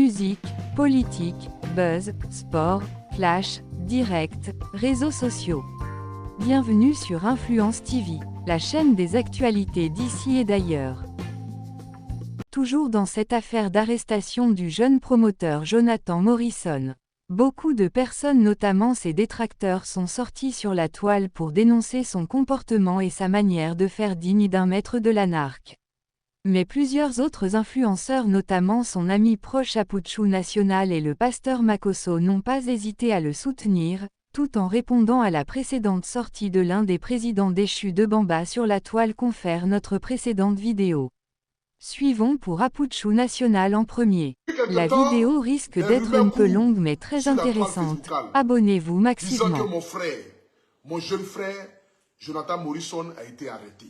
musique, politique, buzz, sport, flash, direct, réseaux sociaux. Bienvenue sur Influence TV, la chaîne des actualités d'ici et d'ailleurs. Toujours dans cette affaire d'arrestation du jeune promoteur Jonathan Morrison. Beaucoup de personnes, notamment ses détracteurs, sont sortis sur la toile pour dénoncer son comportement et sa manière de faire digne d'un maître de la narque. Mais plusieurs autres influenceurs, notamment son ami proche Apuchu National et le pasteur Makosso, n'ont pas hésité à le soutenir, tout en répondant à la précédente sortie de l'un des présidents déchus de Bamba sur la toile, confère notre précédente vidéo. Suivons pour Apuchu National en premier. La vidéo risque d'être un peu longue mais très intéressante. Abonnez-vous maximum. Disant que mon jeune frère, Jonathan Morrison a été arrêté.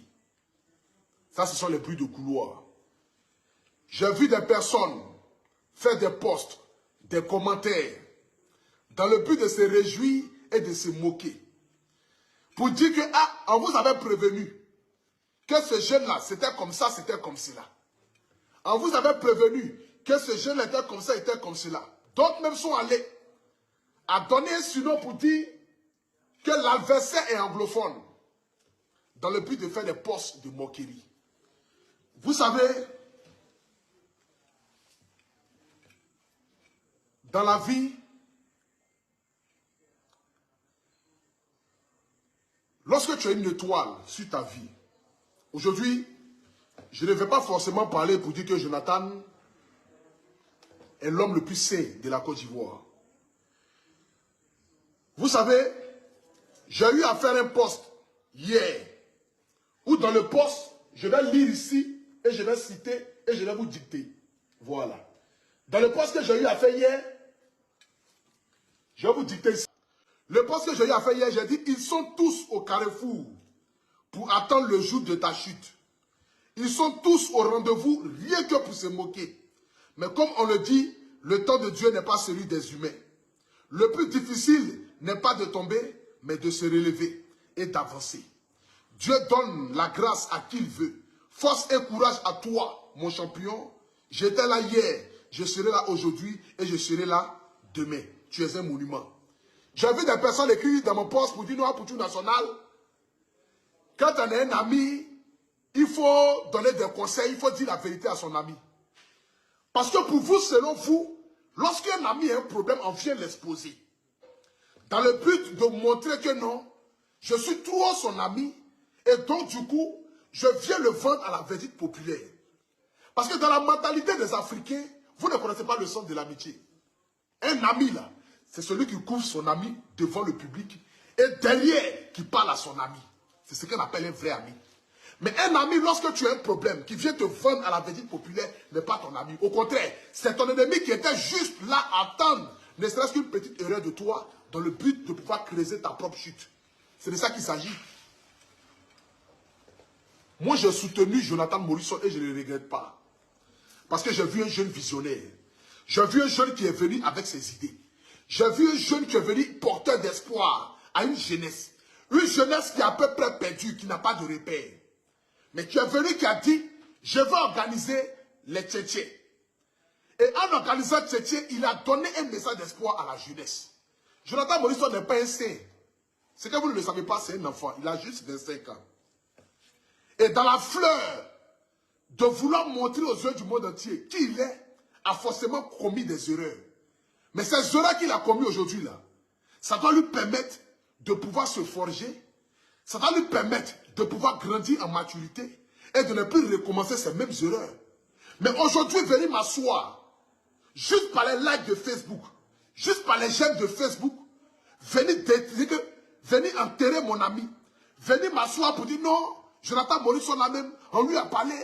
Ça, ce sont les bruits de couloir. J'ai vu des personnes faire des posts, des commentaires, dans le but de se réjouir et de se moquer. Pour dire que, on vous avait prévenu que ce jeune-là, c'était comme ça, c'était comme cela. On vous avait prévenu que ce jeune était comme ça, était comme cela. D'autres même sont allés à donner un surnom pour dire que l'adversaire est anglophone, dans le but de faire des posts de moquerie. Vous savez, dans la vie, lorsque tu as une étoile sur ta vie, aujourd'hui, je ne vais pas forcément parler pour dire que Jonathan est l'homme le plus sain de la Côte d'Ivoire. Vous savez, j'ai eu à faire un post hier, où dans le post, je vais lire ici, et je vais citer, et je vais vous dicter. Voilà. Dans le post que j'ai eu à faire hier, je vais vous dicter ici. Le post que j'ai eu à faire hier, j'ai dit, ils sont tous au carrefour pour attendre le jour de ta chute. Ils sont tous au rendez-vous, rien que pour se moquer. Mais comme on le dit, le temps de Dieu n'est pas celui des humains. Le plus difficile n'est pas de tomber, mais de se relever et d'avancer. Dieu donne la grâce à qui il veut. Force et courage à toi, mon champion. J'étais là hier, je serai là aujourd'hui et je serai là demain. Tu es un monument. J'ai vu des personnes écrire dans mon poste pour dire non à Apuchu National. Quand on est un ami, il faut donner des conseils, il faut dire la vérité à son ami. Parce que pour vous, selon vous, lorsqu'un ami a un problème, on vient l'exposer. Dans le but de montrer que non, je suis trop son ami, et donc du coup, je viens le vendre à la verdict populaire. Parce que dans la mentalité des Africains, vous ne connaissez pas le sens de l'amitié. Un ami là, c'est celui qui couvre son ami devant le public, et derrière, qui parle à son ami. C'est ce qu'on appelle un vrai ami. Mais un ami, lorsque tu as un problème, qui vient te vendre à la verdict populaire, n'est pas ton ami. Au contraire, c'est ton ennemi qui était juste là à attendre, ne serait-ce qu'une petite erreur de toi, dans le but de pouvoir creuser ta propre chute. C'est de ça qu'il s'agit. Moi, j'ai soutenu Jonathan Morrison et je ne le regrette pas. Parce que j'ai vu un jeune visionnaire. J'ai vu un jeune qui est venu avec ses idées. J'ai vu un jeune qui est venu porteur d'espoir à une jeunesse. Une jeunesse qui est à peu près perdue, qui n'a pas de repère. Mais qui est venu, qui a dit, je vais organiser les Tchétchés. Et en organisant Tchétchés, il a donné un message d'espoir à la jeunesse. Jonathan Morrison n'est pas un saint. C'est que vous ne le savez pas, c'est un enfant. Il a juste 25 ans. Et dans la fleur de vouloir montrer aux yeux du monde entier qui il est, a forcément commis des erreurs. Mais ces erreurs qu'il a commises aujourd'hui là, ça doit lui permettre de pouvoir se forger, ça doit lui permettre de pouvoir grandir en maturité et de ne plus recommencer ces mêmes erreurs. Mais aujourd'hui, venir m'asseoir, juste par les likes de Facebook, juste par les j'aime de Facebook, venir enterrer mon ami, venir m'asseoir pour dire non, Jonathan Morrison là même, on lui a parlé,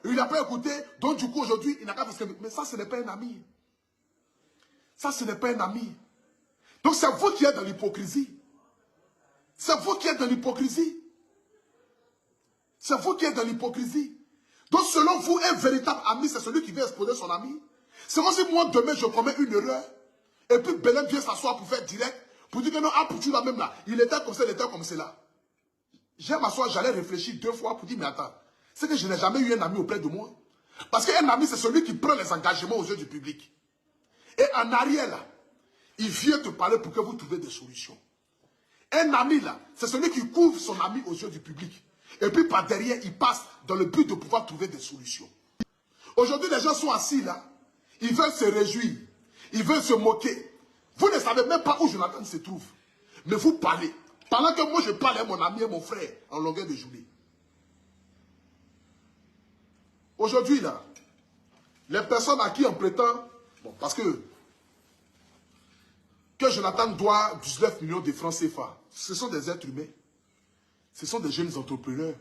il n'a pas écouté, donc du coup aujourd'hui, il n'a qu'à faire. Mais ça, ce n'est pas un ami. Ça, ce n'est pas un ami. Donc c'est vous qui êtes dans l'hypocrisie. C'est vous qui êtes dans l'hypocrisie. C'est vous qui êtes dans l'hypocrisie. Donc selon vous, un véritable ami, c'est celui qui vient exposer son ami. C'est comme si moi, demain, je commets une erreur, et puis Belém vient s'asseoir pour faire direct, pour dire que non, Apuchu là même là, il était comme ça, il était comme cela. J'ai m'asseoir, j'allais réfléchir 2 fois pour dire, mais attends, c'est que je n'ai jamais eu un ami auprès de moi. Parce qu'un ami, c'est celui qui prend les engagements aux yeux du public. Et en arrière, là, il vient te parler pour que vous trouviez des solutions. Un ami, là, c'est celui qui couvre son ami aux yeux du public. Et puis par derrière, il passe dans le but de pouvoir trouver des solutions. Aujourd'hui, les gens sont assis là. Ils veulent se réjouir. Ils veulent se moquer. Vous ne savez même pas où Jonathan se trouve. Mais vous parlez. Pendant que moi, je parle à mon ami et mon frère en longueur de journée. Aujourd'hui, là, les personnes à qui on prétend... Bon, parce que Jonathan doit 19 millions de francs CFA. Ce sont des êtres humains. Ce sont des jeunes entrepreneurs.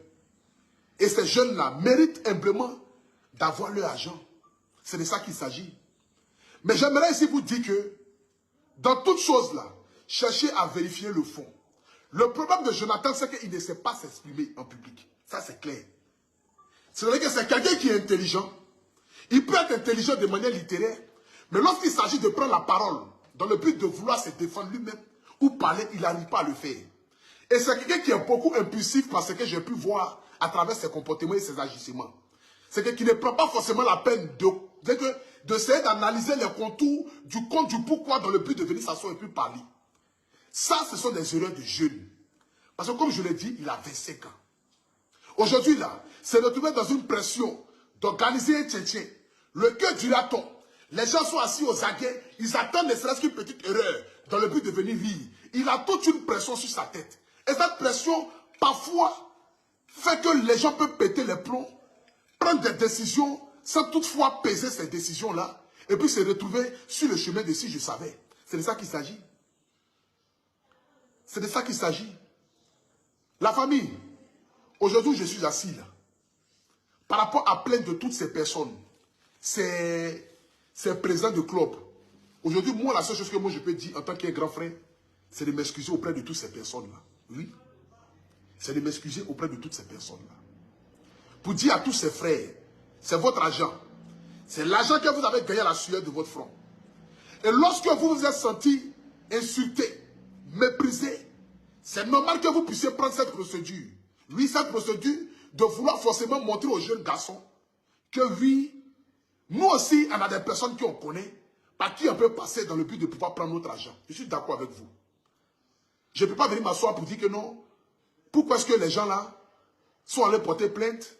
Et ces jeunes-là méritent humblement d'avoir leur argent. C'est de ça qu'il s'agit. Mais j'aimerais ici vous dire que, dans toute chose là, cherchez à vérifier le fond. Le problème de Jonathan, c'est qu'il ne sait pas s'exprimer en public. Ça, c'est clair. C'est-à-dire que c'est quelqu'un qui est intelligent. Il peut être intelligent de manière littéraire, mais lorsqu'il s'agit de prendre la parole, dans le but de vouloir se défendre lui-même, ou parler, il n'arrive pas à le faire. Et c'est quelqu'un qui est beaucoup impulsif parce que j'ai pu voir à travers ses comportements et ses agissements. C'est qu'il ne prend pas forcément la peine d'essayer d'analyser les contours du compte du pourquoi dans le but de venir s'asseoir et puis parler. Ça, ce sont des erreurs de jeunes. Parce que comme je l'ai dit, il a 25 ans. Aujourd'hui, là, c'est retrouvé dans une pression d'organiser un tchétchèn. Le cœur du raton. Les gens sont assis aux aguets, ils attendent ne serait-ce qu'une petite erreur dans le but de venir rire. Il a toute une pression sur sa tête. Et cette pression, parfois, fait que les gens peuvent péter les plombs, prendre des décisions sans toutefois peser ces décisions-là, et puis se retrouver sur le chemin de si je savais. C'est de ça qu'il s'agit. C'est de ça qu'il s'agit. La famille, aujourd'hui je suis assis là. Par rapport à plein de toutes ces personnes, ces présidents de club. Aujourd'hui, moi, la seule chose que moi je peux dire en tant qu'un grand frère, c'est de m'excuser auprès de toutes ces personnes-là. Oui. C'est de m'excuser auprès de toutes ces personnes-là. Pour dire à tous ces frères, c'est votre argent. C'est l'argent que vous avez gagné à la sueur de votre front. Et lorsque vous vous êtes senti insulté, méprisé, c'est normal que vous puissiez prendre cette procédure. Oui, cette procédure de vouloir forcément montrer aux jeunes garçons que oui, nous aussi, on a des personnes qu'on connaît, par qui on peut passer dans le but de pouvoir prendre notre argent. Je suis d'accord avec vous. Je ne peux pas venir m'asseoir pour dire que non. Pourquoi est-ce que les gens là sont allés porter plainte?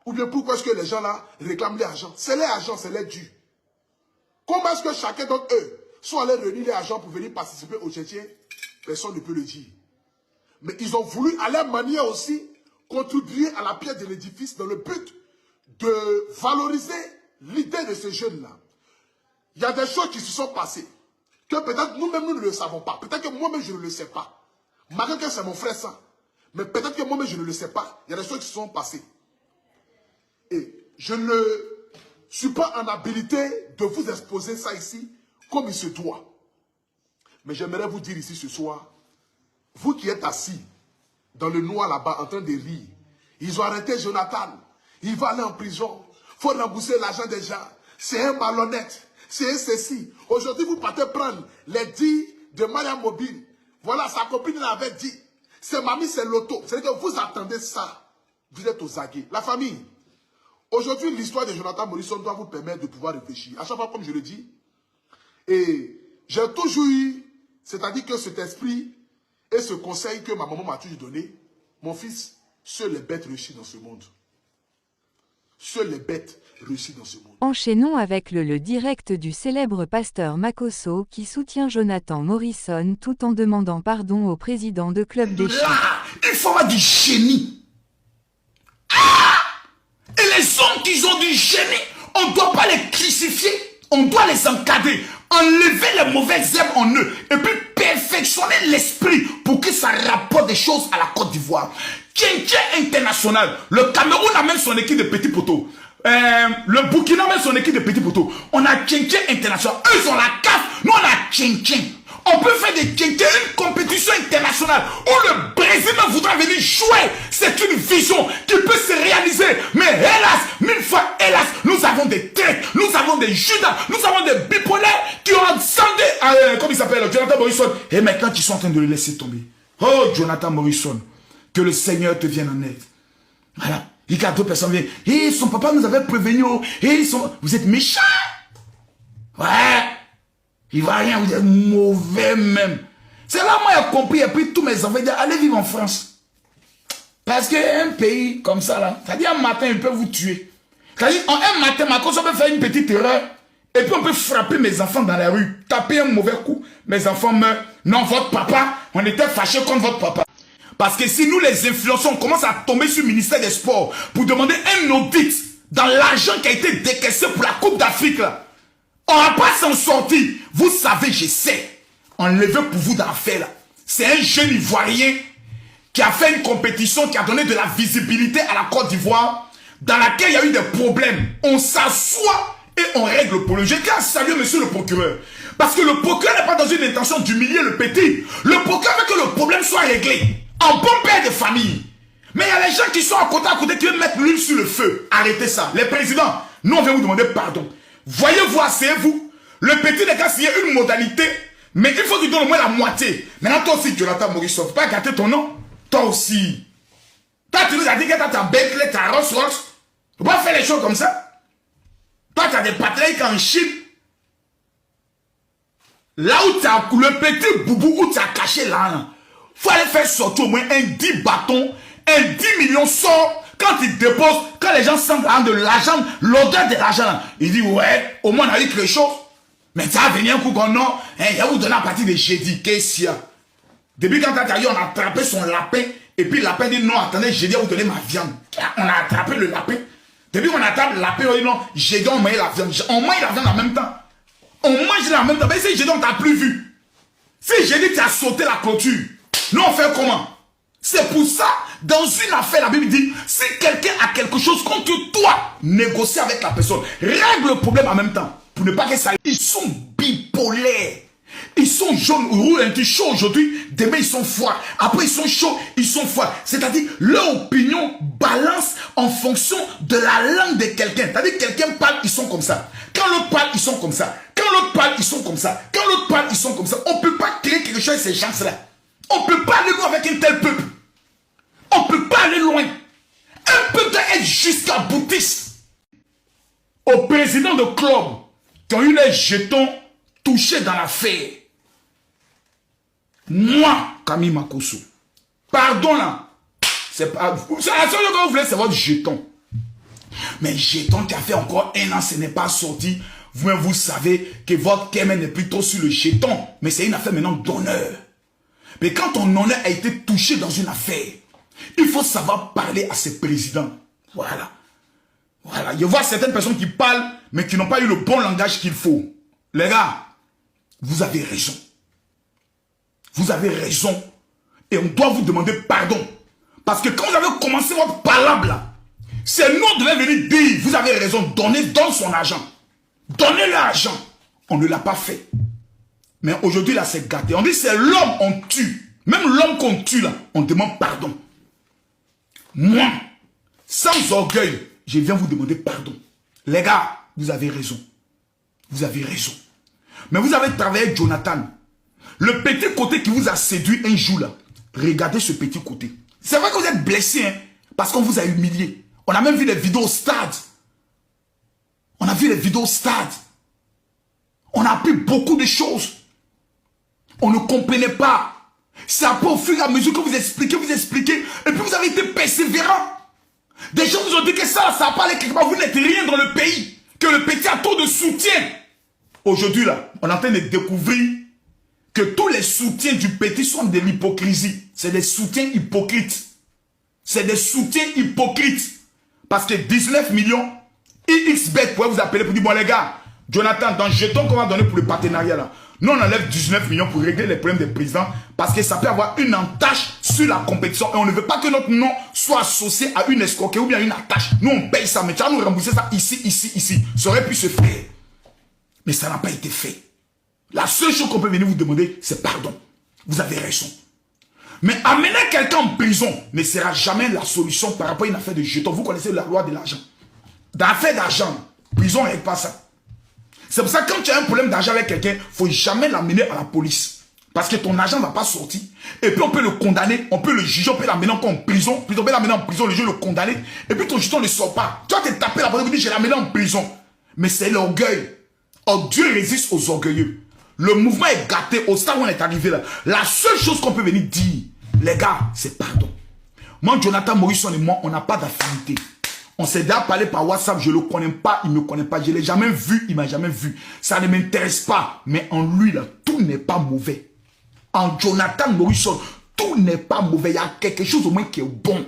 Ou bien pourquoi est-ce que les gens là réclament l'argent? C'est leur argent, c'est leur dû. Comment est-ce que chacun d'entre eux sont allés réunir l'argent pour venir participer au Tchétchèn? Personne ne peut le dire. Mais ils ont voulu à leur manière aussi contribuer à la pierre de l'édifice dans le but de valoriser l'idée de ces jeunes-là. Il y a des choses qui se sont passées que peut-être nous-mêmes nous ne le savons pas. Peut-être que moi-même je ne le sais pas. Malgré que c'est mon frère ça. Mais peut-être que moi-même je ne le sais pas. Il y a des choses qui se sont passées. Et je ne suis pas en habilité de vous exposer ça ici comme il se doit. Mais j'aimerais vous dire ici ce soir, vous qui êtes assis dans le noir là-bas en train de rire, ils ont arrêté Jonathan, il va aller en prison, il faut rembourser l'argent des gens, c'est un malhonnête, c'est un ceci. Aujourd'hui vous partez prendre les 10 de Maria Mobile, voilà sa copine l'avait dit, c'est mamie c'est l'auto, c'est-à-dire que vous attendez ça, vous êtes aux aguets. La famille, aujourd'hui l'histoire de Jonathan Morrison doit vous permettre de pouvoir réfléchir, à chaque fois comme je le dis, et j'ai toujours eu, c'est-à-dire que cet esprit et ce conseil que ma maman m'a toujours donné, mon fils, seules les bêtes réussissent dans ce monde. Seules les bêtes réussissent dans ce monde. Enchaînons avec le direct du célèbre pasteur Makosso qui soutient Jonathan Morrison tout en demandant pardon au président de Club des Chiens. Là, il faut avoir du génie. Ah! Et les hommes qui ont du génie, on ne doit pas les crucifier, on doit les encadrer, enlever les mauvaises herbes en eux, et puis perfectionner l'esprit pour que ça rapporte des choses à la Côte d'Ivoire. Tchétchèn international, le Cameroun a même son équipe de petits poteaux. Le Burkina a même son équipe de petits poteaux. On a Tchétchèn international. Eux, ils ont la CAF, nous on a Tchétchèn. On peut faire des Tchétchèn, une compétition internationale où le Brésil voudra venir jouer. C'est une vision qui peut se réaliser. Mais hélas, mille fois hélas, nous avons des traîtres, nous avons des Judas, nous avons des bipolaires qui ont descendu à, comment il s'appelle, Jonathan Morrison. Et maintenant, ils sont en train de le laisser tomber. Oh, Jonathan Morrison, que le Seigneur te vienne en aide. Voilà. Il y a d'autres personnes qui viennent. Son papa nous avait prévenu. Vous êtes méchants. Ouais. Il va rien, vous êtes mauvais même. C'est là moi j'ai compris. Et puis tous mes enfants disent, allez vivre en France. Parce qu'un pays comme ça là, c'est-à-dire un matin, ils peuvent vous tuer. C'est-à-dire un matin, Macron peut faire une petite erreur. Et puis on peut frapper mes enfants dans la rue. Taper un mauvais coup. Mes enfants meurent. Non, votre papa, on était fâchés contre votre papa. Parce que si nous les influençons, on commence à tomber sur le ministère des Sports pour demander un audit dans l'argent qui a été décaissé pour la Coupe d'Afrique là. On va pas s'en sortir. Vous savez, je sais. Enlevé pour vous d'en faire là. C'est un jeune Ivoirien qui a fait une compétition qui a donné de la visibilité à la Côte d'Ivoire, dans laquelle il y a eu des problèmes. On s'assoit et on règle le problème. Je tiens à saluer monsieur le procureur. Parce que le procureur n'est pas dans une intention d'humilier le petit. Le procureur veut que le problème soit réglé. En bon père de famille. Mais il y a les gens qui sont à côté qui veulent mettre l'huile sur le feu. Arrêtez ça. Les présidents, nous on vient vous demander pardon. Voyez-vous, asseyez-vous. Le petit n'est qu'à signer une modalité, mais il faut qu'il donne au moins la moitié. Maintenant, toi aussi, Jonathan Morisson, faut pas gâter ton nom. Toi aussi. Toi, tu nous as dit que tu as ta Bentley, ta Rolls Royce. Tu peux pas faire les choses comme ça. Toi, tu as des patrons en Chine. Là où tu as le petit boubou où tu as caché là, faut aller faire sortir au moins un 10 bâtons, un 10 millions sort. Quand il dépose, quand les gens sentent de l'argent, l'odeur de l'argent, il dit ouais, au moins on a eu quelque chose. Mais ça va venir un coup qu'on non, il va vous donner à partir de jeudi, qu'est-ce qu'il y a? Depuis quand t'as dit, on a attrapé son lapin, et puis le lapin dit non, attendez, jeudi, on va vous donner ma viande. On a attrapé le lapin. Depuis qu'on attrape le lapin, on dit non, jeudi, on mange la viande. On mange la viande en même temps. On mange la même temps. Mais si jeudi, on t'a plus vu. Si jeudi, tu as sauté la clôture, nous on fait comment? C'est pour ça, dans une affaire, la Bible dit, si quelqu'un a quelque chose contre toi, négocie avec la personne. Règle le problème en même temps. Pour ne pas que ça... Ils sont bipolaires. Ils sont jaunes, roux, un petit chaud aujourd'hui. Demain, ils sont froids. Après, ils sont chauds, ils sont froids. C'est-à-dire, leur opinion balance en fonction de la langue de quelqu'un. C'est-à-dire, quelqu'un parle, ils sont comme ça. Quand l'autre parle, ils sont comme ça. Quand l'autre parle, ils sont comme ça. Quand l'autre parle, ils sont comme ça. On ne peut pas créer quelque chose avec ces gens-là. On ne peut pas aller loin avec un tel peuple. On ne peut pas aller loin. Un peuple doit être jusqu'à boutiste. Au président de club qui ont eu les jetons touchés dans l'affaire. Moi, Camille Makosso, pardon là. C'est pas. C'est la seule chose que vous voulez, c'est votre jeton. Mais jeton qui a fait encore un an, ce n'est pas sorti. Vous-même, vous savez que votre kémen n'est plus trop sur le jeton. Mais c'est une affaire maintenant d'honneur. Mais quand ton honneur a été touché dans une affaire, il faut savoir parler à ses présidents. Voilà. Voilà. Je vois certaines personnes qui parlent, mais qui n'ont pas eu le bon langage qu'il faut. Les gars, vous avez raison. Vous avez raison. Et on doit vous demander pardon. Parce que quand vous avez commencé votre palabre là, c'est nous qui devons venir dire, vous avez raison, donne son argent. Donnez l'argent. On ne l'a pas fait. Mais aujourd'hui là, c'est gâté. On dit c'est l'homme on tue. Même l'homme qu'on tue là, on demande pardon. Moi, sans orgueil, je viens vous demander pardon. Les gars, vous avez raison. Vous avez raison. Mais vous avez travaillé avec Jonathan. Le petit côté qui vous a séduit un jour là. Regardez ce petit côté. C'est vrai que vous êtes blessé, hein, parce qu'on vous a humilié. On a même vu les vidéos au stade. On a vu les vidéos au stade. On a appris beaucoup de choses. On ne comprenait pas. C'est après au fur et à mesure que vous expliquez. Et puis vous avez été persévérant. Des gens vous ont dit que ça n'a pas allé quelque part. Vous n'êtes rien dans le pays. Que le petit a trop de soutien. Aujourd'hui là, on est en train de découvrir que tous les soutiens du petit sont de l'hypocrisie. C'est des soutiens hypocrites. C'est des soutiens hypocrites. Parce que 19 millions, IXBet pourrait vous appeler pour dire, bon les gars, Jonathan, dans le jeton qu'on va donner pour le partenariat là, nous on enlève 19 millions pour régler les problèmes des présidents parce que ça peut avoir une entache sur la compétition et on ne veut pas que notre nom soit associé à une escroquerie ou bien une attache. Nous on paye ça, mais tu vas nous rembourser ça ici. Ça aurait pu se faire. Mais ça n'a pas été fait. La seule chose qu'on peut venir vous demander, c'est pardon. Vous avez raison. Mais amener quelqu'un en prison ne sera jamais la solution par rapport à une affaire de jeton. Vous connaissez la loi de l'argent. Dans l'affaire d'argent, prison ne règle pas ça. C'est pour ça que quand tu as un problème d'argent avec quelqu'un, il ne faut jamais l'amener à la police. Parce que ton argent ne va pas sortir. Et puis on peut le condamner, on peut le juger, on peut l'amener encore en prison. Puis on peut l'amener en prison, le juge le condamner. Et puis ton juge ne sort pas. Tu vas te taper la porte et dire, je l'ai amené en prison. Mais c'est l'orgueil. Oh, Dieu résiste aux orgueilleux. Le mouvement est gâté au stade où on est arrivé là. La seule chose qu'on peut venir dire, les gars, c'est pardon. Moi, Jonathan Morrison et moi, on n'a pas d'affinité. On s'est déjà parlé par WhatsApp, je ne le connais pas, il ne me connaît pas. Je ne l'ai jamais vu, il ne m'a jamais vu. Ça ne m'intéresse pas. Mais en lui, là, tout n'est pas mauvais. En Jonathan Morrison, tout n'est pas mauvais. Il y a quelque chose au moins qui est bon.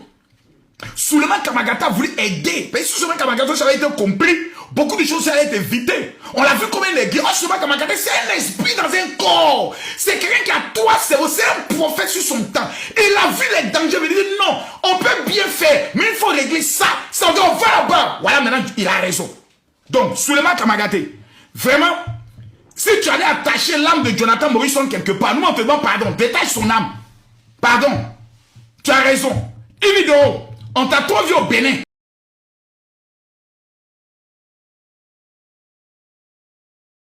Suleiman Kamagata a voulu aider. Mais si Suleiman Kamagata ça avait été compris, beaucoup de choses allaient être évitées. On l'a vu comme un aiguille. Oh, Suleiman Kamagata, c'est un esprit dans un corps. C'est quelqu'un qui a trois cerveaux. C'est un prophète sur son temps. Il a vu les dangers. Il dit non, on peut bien faire, mais il faut régler ça. Ça on va là-bas. Voilà, maintenant, il a raison. Donc, Suleiman Kamagata, vraiment, si tu allais attacher l'âme de Jonathan Morrison quelque part, nous on te demande pardon, détache son âme. Pardon. Tu as raison. Une vidéo. On t'a trop vu au Bénin.